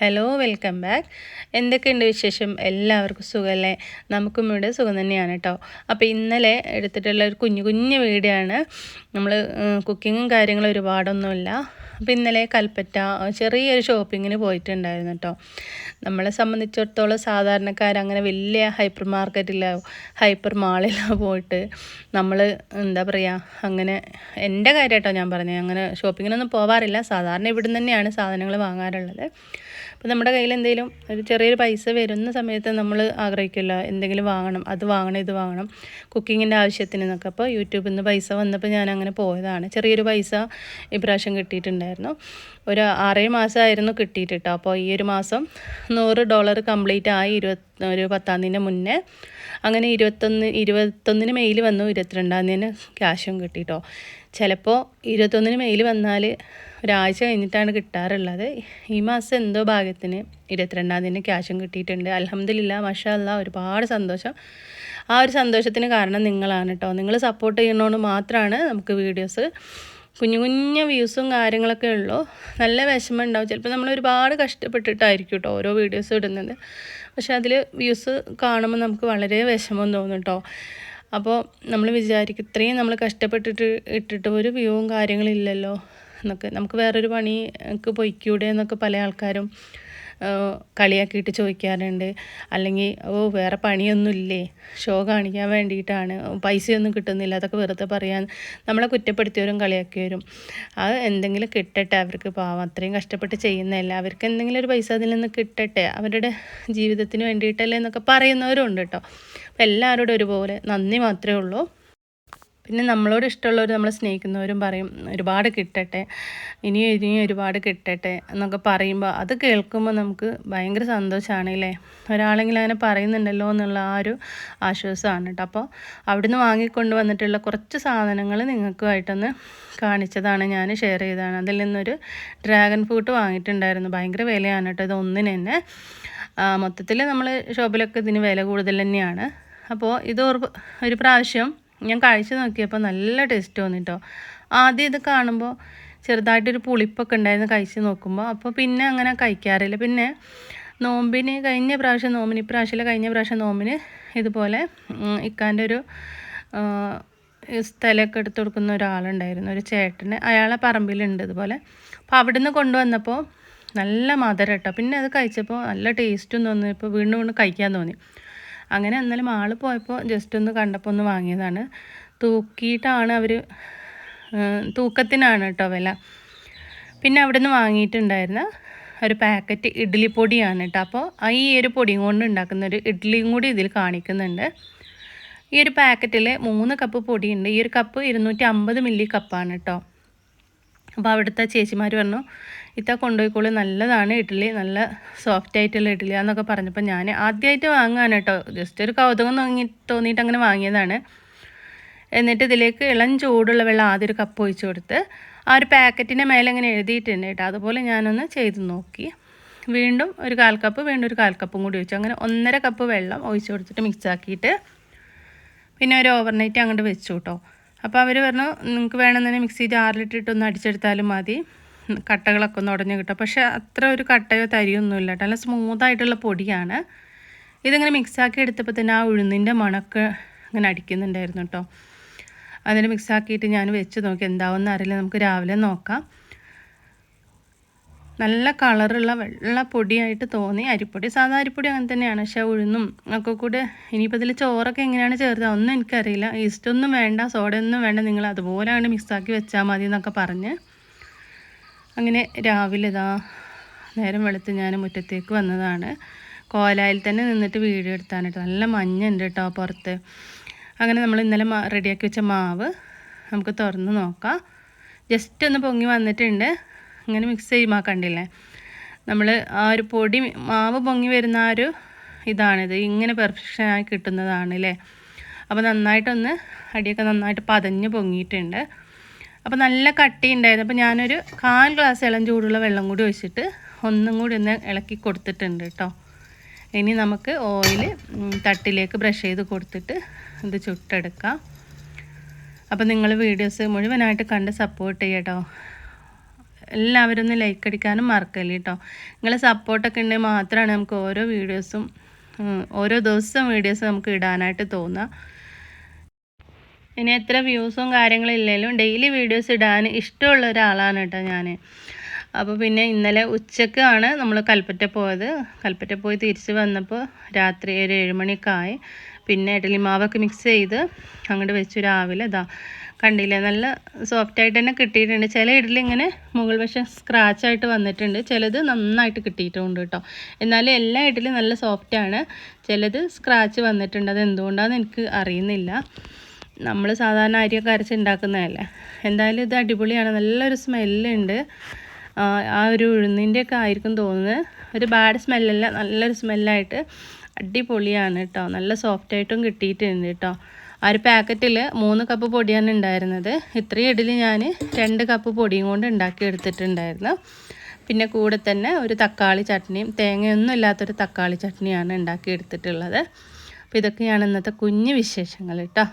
Hello, welcome back. എന്തൊക്കെയുണ്ട് വിശേഷം? എല്ലാവർക്കും സുഖമല്ലേ? നമുക്കും ഇവിടെ സുഖം തന്നെയാണ് കേട്ടോ. അപ്പോൾ ഇന്നലെ എടുത്തിട്ടുള്ള ഒരു കുഞ്ഞു വീഡിയോ ആണ്. നമ്മൾ കുക്കിങ്ങും കാര്യങ്ങളും ഒരുപാടൊന്നുമില്ല. അപ്പോൾ ഇന്നലെ കൽപ്പറ്റ ചെറിയൊരു ഷോപ്പിങ്ങിന് പോയിട്ടുണ്ടായിരുന്നു കേട്ടോ. നമ്മളെ സംബന്ധിച്ചിടത്തോളം സാധാരണക്കാരങ്ങനെ വലിയ ഹൈപ്പർ മാർക്കറ്റിലോ ഹൈപ്പർ മാളിലോ പോയിട്ട് നമ്മൾ എന്താ പറയുക, അങ്ങനെ എൻ്റെ കാര്യം കേട്ടോ ഞാൻ പറഞ്ഞത്, അങ്ങനെ ഷോപ്പിങ്ങിനൊന്നും പോവാറില്ല. സാധാരണ ഇവിടുന്ന് തന്നെയാണ് സാധനങ്ങൾ വാങ്ങാറുള്ളത്. അപ്പോൾ നമ്മുടെ കയ്യിൽ എന്തെങ്കിലും ഒരു ചെറിയൊരു പൈസ വരുന്ന സമയത്ത് നമ്മൾ ആഗ്രഹിക്കില്ല എന്തെങ്കിലും വാങ്ങണം, അത് വാങ്ങണം, ഇത് വാങ്ങണം, കുക്കിങ്ങിൻ്റെ ആവശ്യത്തിന് എന്നൊക്കെ. അപ്പോൾ യൂട്യൂബിൽ നിന്ന് പൈസ വന്നപ്പോൾ ഞാൻ അങ്ങനെ പോയതാണ്. ചെറിയൊരു പൈസ ഇപ്രാവശ്യം കിട്ടിയിട്ടുണ്ടായിരുന്നു. ഒരു 6 മാസമായിരുന്നു കിട്ടിയിട്ട് കേട്ടോ. അപ്പോൾ ഈ ഒരു മാസം $100 കംപ്ലീറ്റ് ആയി. ഒരു 10-ാം തീയതിൻ്റെ മുന്നേ. അങ്ങനെ 21 മെയിൽ വന്നു, 22-ാം തീയതി ക്യാഷും കിട്ടിട്ടോ. ചിലപ്പോൾ 21 മെയിൽ വന്നാൽ ഒരാഴ്ച കഴിഞ്ഞിട്ടാണ് കിട്ടാറുള്ളത്. ഈ മാസം എന്തോ ഭാഗ്യത്തിന് 22-ാം തീയതി ക്യാഷും കിട്ടിയിട്ടുണ്ട്. അൽഹംദുലില്ലാ, മാഷാ അല്ലാഹ്, ഒരുപാട് സന്തോഷം. ആ ഒരു സന്തോഷത്തിന് കാരണം നിങ്ങളാണ് കേട്ടോ. നിങ്ങൾ സപ്പോർട്ട് ചെയ്യുന്നതുകൊണ്ട് മാത്രമാണ് നമുക്ക് വീഡിയോസ് കുഞ്ഞു വ്യൂസും കാര്യങ്ങളൊക്കെ ഉള്ളൂ. നല്ല വിഷമം ഉണ്ടാവും. ചിലപ്പോൾ നമ്മൾ ഒരുപാട് കഷ്ടപ്പെട്ടിട്ടായിരിക്കും കേട്ടോ ഓരോ വീഡിയോസ് ഇടുന്നത്. പക്ഷെ അതിൽ വ്യൂസ് കാണുമ്പോൾ നമുക്ക് വളരെ വിഷമം തോന്നും കേട്ടോ. അപ്പോൾ നമ്മൾ വിചാരിക്കും ഇത്രയും നമ്മൾ കഷ്ടപ്പെട്ടിട്ട് ഇട്ടിട്ട് ഒരു വ്യൂവും കാര്യങ്ങളില്ലല്ലോ എന്നൊക്കെ. നമുക്ക് വേറൊരു പണിക്ക് പൊയ്ക്കൂടെ എന്നൊക്കെ പല ആൾക്കാരും കളിയാക്കിയിട്ട് ചോദിക്കാറുണ്ട്. അല്ലെങ്കിൽ വേറെ പണിയൊന്നുമില്ലേ, ഷോ കാണിക്കാൻ വേണ്ടിയിട്ടാണ്, പൈസയൊന്നും കിട്ടുന്നില്ല, അതൊക്കെ വെറുതെ പറയാൻ നമ്മളെ കുറ്റപ്പെടുത്തിയവരും കളിയാക്കിയവരും. അത് എന്തെങ്കിലും കിട്ടട്ടെ അവർക്ക്, പാവം അത്രയും കഷ്ടപ്പെട്ട് ചെയ്യുന്നതല്ല, അവർക്ക് എന്തെങ്കിലും ഒരു പൈസ അതിൽ നിന്ന് കിട്ടട്ടെ, അവരുടെ ജീവിതത്തിന് വേണ്ടിയിട്ടല്ലേ എന്നൊക്കെ പറയുന്നവരും ഉണ്ട് കേട്ടോ. അപ്പോൾ എല്ലാവരോടും ഒരുപോലെ നന്ദി മാത്രമേ ഉള്ളൂ. പിന്നെ നമ്മളോട് ഇഷ്ടമുള്ളവർ, നമ്മളെ സ്നേഹിക്കുന്നവരും പറയും ഒരുപാട് കിട്ടട്ടെ, ഇനിയും ഒരുപാട് കിട്ടട്ടെ എന്നൊക്കെ പറയുമ്പോൾ അത് കേൾക്കുമ്പോൾ നമുക്ക് ഭയങ്കര സന്തോഷമാണ് അല്ലേ. ഒരാളെങ്കിലും അങ്ങനെ പറയുന്നുണ്ടല്ലോ എന്നുള്ള ആ ഒരു ആശ്വാസമാണ് കേട്ടോ. അപ്പോൾ അവിടുന്ന് വാങ്ങിക്കൊണ്ട് വന്നിട്ടുള്ള കുറച്ച് സാധനങ്ങൾ നിങ്ങൾക്കുമായിട്ടൊന്ന് കാണിച്ചതാണ്, ഞാൻ ഷെയർ ചെയ്തതാണ്. അതിൽ നിന്നൊരു ഡ്രാഗൺ ഫ്രൂട്ട് വാങ്ങിയിട്ടുണ്ടായിരുന്നു. ഭയങ്കര വിലയാണ് കേട്ടോ ഇത് ഒന്നിന് തന്നെ. മൊത്തത്തിൽ നമ്മൾ ഷോപ്പിലൊക്കെ ഇതിന് വില കൂടുതൽ തന്നെയാണ്. അപ്പോൾ ഇത് ഒരു പ്രാവശ്യം ഞാൻ കഴിച്ച് നോക്കിയപ്പോൾ നല്ല ടേസ്റ്റ് തോന്നിട്ടോ. ആദ്യം ഇത് കാണുമ്പോൾ ചെറുതായിട്ടൊരു പുളിപ്പൊക്കെ ഉണ്ടായിരുന്നു കഴിച്ച് നോക്കുമ്പോൾ. അപ്പോൾ പിന്നെ അങ്ങനെ കഴിക്കാറില്ല. പിന്നെ കഴിഞ്ഞ പ്രാവശ്യം നോമ്പിന് ഇതുപോലെ ഇക്കാൻ്റെ ഒരു സ്ഥലമൊക്കെ എടുത്ത് കൊടുക്കുന്ന ഒരാളുണ്ടായിരുന്നു, ഒരു ചേട്ടന്. അയാളെ പറമ്പിലുണ്ട് ഇതുപോലെ. അപ്പോൾ അവിടെ നിന്ന് കൊണ്ടുവന്നപ്പോൾ നല്ല മധുരം കേട്ടോ. പിന്നെ അത് കഴിച്ചപ്പോൾ നല്ല ടേസ്റ്റും തോന്നി. ഇപ്പോൾ വീണ്ടും കഴിക്കാൻ തോന്നി. അങ്ങനെ എന്നാലും ആൾ പോയപ്പോൾ ജസ്റ്റ് ഒന്ന് കണ്ടപ്പോൾ ഒന്ന് വാങ്ങിയതാണ്. തൂക്കിയിട്ടാണ് അവർ, തൂക്കത്തിനാണ് കേട്ടോ വില. പിന്നെ അവിടെ നിന്ന് വാങ്ങിയിട്ടുണ്ടായിരുന്ന ഒരു പാക്കറ്റ് ഇഡ്ഡലി പൊടിയാണ് കേട്ടോ. അപ്പോൾ ഈ ഒരു പൊടിയും കൊണ്ട് ഉണ്ടാക്കുന്ന ഒരു ഇഡ്ഡലിയും കൂടി ഇതിൽ കാണിക്കുന്നുണ്ട്. ഈ ഒരു പാക്കറ്റിൽ 3 കപ്പ് പൊടിയുണ്ട്. ഈ ഒരു കപ്പ് 250 മില്ലി കപ്പാണ് കേട്ടോ. അപ്പോൾ അവിടുത്തെ ചേച്ചിമാർ പറഞ്ഞു ഇത്ത കൊണ്ടുപോയിക്കോളൂ, നല്ലതാണ് ഇഡ്ഡലി, നല്ല സോഫ്റ്റ് ആയിട്ടുള്ള ഇഡ്ഡലിയാന്നൊക്കെ പറഞ്ഞപ്പോൾ ഞാൻ ആദ്യമായിട്ട് വാങ്ങുകയാണ് കേട്ടോ. ജസ്റ്റ് ഒരു കൗതുകം തോന്നിയിട്ട് അങ്ങനെ വാങ്ങിയതാണ്. എന്നിട്ട് ഇതിലേക്ക് ഇളം ചൂടുള്ള വെള്ളം ആദ്യം ഒരു കപ്പ് ഒഴിച്ച് കൊടുത്ത് ആ ഒരു പാക്കറ്റിൻ്റെ മേലെ അങ്ങനെ എഴുതിയിട്ടുണ്ട് കേട്ടോ. അതുപോലെ ഞാനൊന്ന് ചെയ്ത് നോക്കി. വീണ്ടും ഒരു 1/4 കപ്പ്, വീണ്ടും ഒരു 1/4 കപ്പും കൂടി ഒഴിച്ചു. അങ്ങനെ 1.5 കപ്പ് വെള്ളം ഒഴിച്ച് കൊടുത്തിട്ട് മിക്സ് ആക്കിയിട്ട് പിന്നെ ഒരു ഓവർനൈറ്റ് അങ്ങോട്ട് വെച്ചു കേട്ടോ. അപ്പോൾ അവർ പറഞ്ഞു നിങ്ങൾക്ക് വേണമെന്നുണ്ടെങ്കിൽ മിക്സി ജാറിലിട്ടിട്ടൊന്ന് അടിച്ചെടുത്താലും മതി, കട്ടകളൊക്കെ ഒന്ന് ഉടഞ്ഞ് കിട്ടും. പക്ഷേ അത്ര ഒരു കട്ടയോ തരിയൊന്നുമില്ല കേട്ടോ, നല്ല സ്മൂത്തായിട്ടുള്ള പൊടിയാണ്. ഇതിങ്ങനെ മിക്സാക്കി എടുത്തപ്പോൾ തന്നെ ആ ഉഴുന്നിൻ്റെ മണമൊക്കെ ഇങ്ങനെ അടിക്കുന്നുണ്ടായിരുന്നു കേട്ടോ. അതിന് മിക്സാക്കിയിട്ട് ഞാൻ വെച്ച് നോക്കി, എന്താവുമെന്ന് അറിയില്ല, നമുക്ക് രാവിലെ നോക്കാം. നല്ല കളറുള്ള വെള്ള പൊടിയായിട്ട് തോന്നി. അരിപ്പൊടി, സാധാ അരിപ്പൊടി അങ്ങനെ തന്നെയാണ്. പക്ഷേ ഉഴുന്നും ഒക്കെ കൂടെ, ഇനിയിപ്പോൾ ഇതിൽ ചോറൊക്കെ എങ്ങനെയാണ് ചേർത്തത് ഒന്നും എനിക്കറിയില്ല. ഈസ്റ്റൊന്നും വേണ്ട, സോഡയൊന്നും വേണ്ട, നിങ്ങൾ അതുപോലെ അങ്ങനെ മിക്സാക്കി വെച്ചാൽ മതി എന്നൊക്കെ പറഞ്ഞ് അങ്ങനെ രാവിലെ നേരം വെളുത്ത് ഞാൻ മുറ്റത്തേക്ക് വന്നതാണ്. കോലായിൽ തന്നെ നിന്നിട്ട് വീഡിയോ എടുത്താണ് കേട്ടോ. നല്ല മഞ്ഞുണ്ട് കേട്ടോ പുറത്ത്. അങ്ങനെ നമ്മൾ ഇന്നലെ റെഡിയാക്കി വെച്ച മാവ് നമുക്ക് തുറന്ന് നോക്കാം. ജസ്റ്റ് ഒന്ന് പൊങ്ങി വന്നിട്ടുണ്ട്. ഇങ്ങനെ മിക്സ് ചെയ്യുമ്പോൾ കണ്ടില്ലേ, നമ്മൾ ആ ഒരു പൊടി മാവ് പൊങ്ങി വരുന്ന ആ ഒരു ഇതാണിത്, ഇങ്ങനെ പെർഫെക്ഷനായി കിട്ടുന്നതാണ് അല്ലേ. അപ്പോൾ നന്നായിട്ടൊന്ന് അടിയൊക്കെ നന്നായിട്ട് പതഞ്ഞ് പൊങ്ങിയിട്ടുണ്ട്. അപ്പോൾ നല്ല കട്ടി ഉണ്ടായിരുന്നു. അപ്പോൾ ഞാനൊരു 1/4 ഗ്ലാസ് ഇളം ചൂടുള്ള വെള്ളം കൂടി ഒഴിച്ചിട്ട് ഒന്നും കൂടി ഒന്ന് ഇളക്കി കൊടുത്തിട്ടുണ്ട് കേട്ടോ. ഇനി നമുക്ക് ഓയിൽ തട്ടിലേക്ക് ബ്രഷ് ചെയ്ത് കൊടുത്തിട്ട് ഇത് ചുട്ടെടുക്കാം. അപ്പോൾ നിങ്ങൾ വീഡിയോസ് മുഴുവനായിട്ട് കണ്ട് സപ്പോർട്ട് ചെയ്യട്ടോ. എല്ലാവരും ഒന്ന് ലൈക്ക് അടിക്കാനും മറക്കല്ലേ കേട്ടോ. നിങ്ങളെ സപ്പോർട്ടൊക്കെ ഉണ്ടെങ്കിൽ മാത്രമാണ് നമുക്ക് ഓരോ വീഡിയോസും ഓരോ ദിവസം വീഡിയോസ് നമുക്ക് ഇടാനായിട്ട് തോന്നുക. ഇനി എത്ര വ്യൂസും കാര്യങ്ങളും ഇല്ലെങ്കിലും ഡെയിലി വീഡിയോസ് ഇടാൻ ഇഷ്ടമുള്ള ഒരാളാണ് കേട്ടോ ഞാൻ. അപ്പോൾ പിന്നെ ഇന്നലെ ഉച്ചക്കാണ് നമ്മൾ കൽപ്പറ്റ പോയത്. കൽപ്പറ്റ പോയി തിരിച്ച് വന്നപ്പോൾ രാത്രി ഒരു 7 മണിയൊക്കെ ആയി. പിന്നെ ഇഡ്ഡലി മാവൊക്കെ മിക്സ് ചെയ്ത് അങ്ങോട്ട് വെച്ചു. രാവിലെ ഇതാ കണ്ടില്ലേ, നല്ല സോഫ്റ്റായിട്ട് തന്നെ കിട്ടിയിട്ടുണ്ട്. ചില ഇഡ്ഡലി ഇങ്ങനെ മുകൾ വശം സ്ക്രാച്ചായിട്ട് വന്നിട്ടുണ്ട്, ചിലത് നന്നായിട്ട് കിട്ടിയിട്ടുണ്ട് കേട്ടോ. എന്നാലും എല്ലാ ഇഡ്ഡലിയും നല്ല സോഫ്റ്റാണ്, ചിലത് സ്ക്രാച്ച് വന്നിട്ടുണ്ട്. അത് എന്തുകൊണ്ടാണെന്ന് എനിക്ക് അറിയുന്നില്ല. നമ്മൾ സാധാരണ അരിയൊക്കെ അരച്ചുണ്ടാക്കുന്നതല്ലേ. എന്തായാലും ഇത് അടിപൊളിയാണ്, നല്ലൊരു സ്മെല്ലുണ്ട്. ആ ഒരു ഉഴുന്നിൻ്റെയൊക്കെ ആയിരിക്കും തോന്നുന്നത്. ഒരു ബാഡ് സ്മെല്ലല്ല, നല്ലൊരു സ്മെല്ലായിട്ട് അടിപൊളിയാണ് കേട്ടോ. നല്ല സോഫ്റ്റായിട്ടും കിട്ടിയിട്ടുണ്ട് കേട്ടോ. ആ ഒരു പാക്കറ്റിൽ 3 കപ്പ് പൊടിയാണ് ഉണ്ടായിരുന്നത്. ഇത്രയും ഇഡ്ഡലി ഞാൻ 2 കപ്പ് പൊടിയും കൊണ്ട് ഉണ്ടാക്കി എടുത്തിട്ടുണ്ടായിരുന്നു. പിന്നെ കൂടെ തന്നെ ഒരു തക്കാളി ചട്നിയും, തേങ്ങയൊന്നും ഇല്ലാത്തൊരു തക്കാളി ചട്നിയാണ് ഉണ്ടാക്കി എടുത്തിട്ടുള്ളത്. അപ്പോൾ ഇതൊക്കെയാണ് ഇന്നത്തെ കുഞ്ഞു വിശേഷങ്ങൾ കേട്ടോ.